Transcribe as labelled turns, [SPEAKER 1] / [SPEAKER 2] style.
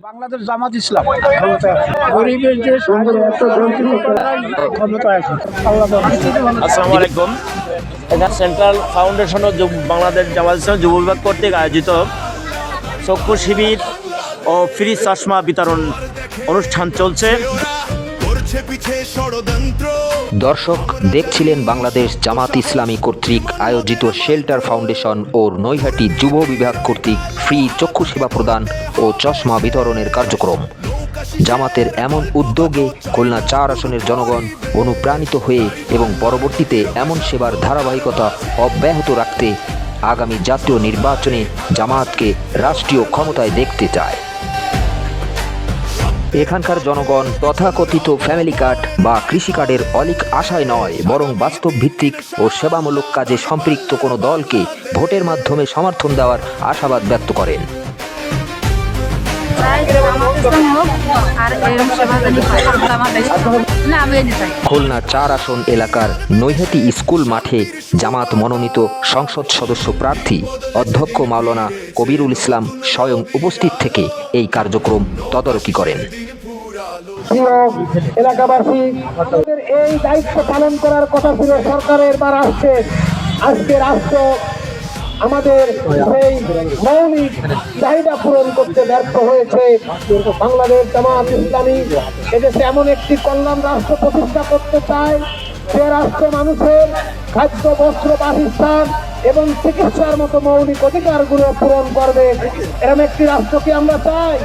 [SPEAKER 1] বাংলাদেশ জামাত ইসলাম গরিবের যে ক্ষমতা আছে।
[SPEAKER 2] আসসালামু আলাইকুম। এটা সেন্ট্রাল ফাউন্ডেশন ও বাংলাদেশ জামাত ইসলাম যুব বিভাগ কর্তৃক আয়োজিত চক্ষু শিবির ও ফ্রি চশমা বিতরণ অনুষ্ঠান চলছে।
[SPEAKER 3] দর্শক দেখছিলেন বাংলাদেশ জামাত ইসলামী কর্তৃক আয়োজিত শেল্টার ফাউন্ডেশন ও নৈহাটি যুব বিভাগ কর্তৃক ফ্রি চক্ষু সেবা প্রদান ও চশমা বিতরণের কার্যক্রম। জামাতের এমন উদ্যোগে খুলনা ৪ আসনের জনগণ অনুপ্রাণিত হয়ে এবং পরবর্তীতে এমন সেবার ধারাবাহিকতা অব্যাহত রাখতে আগামী জাতীয় নির্বাচনে জামাতকে রাষ্ট্রীয় ক্ষমতায় দেখতে চায়। এখানকার জনগণ তথাকথিত ফ্যামিলি কার্ড বা কৃষি কার্ডের অলিক আশায় নয়, বরং বাস্তব ভিত্তিক ও সেবামূলক কাজে সম্পৃক্ত কোনো দলকে ভোটের মাধ্যমে সমর্থন দেওয়ার আশাবাদ ব্যক্ত করেন। খুলনা ৪ আসন এলাকার নৈহাটি স্কুল মাঠে জামাত মনোনীত সংসদ সদস্য প্রার্থী অধ্যক্ষ মাওলানা কবিরুল ইসলাম স্বয়ং উপস্থিত থেকে এই কার্যক্রম তদারকি করেন।
[SPEAKER 4] এলাকাবাসী এই দায়িত্ব পালন করার কথা ছিল সরকারের বা রাষ্ট্রের। আজকে রাষ্ট্র আমাদের সেই মৌলিক চাহিদা পূরণ করতে ব্যর্থ হয়েছে। বাংলাদেশ জামাত ইসলামী এদেশে এমন একটি কল্যাণ রাষ্ট্র প্রতিষ্ঠা করতে চায় যে রাষ্ট্র মানুষের খাদ্য, বস্ত্র, বাসস্থান এবং চিকিৎসার মতো মৌলিক অধিকারগুলো পূরণ করবে। এরকম একটি রাষ্ট্রকে আমরা চাই।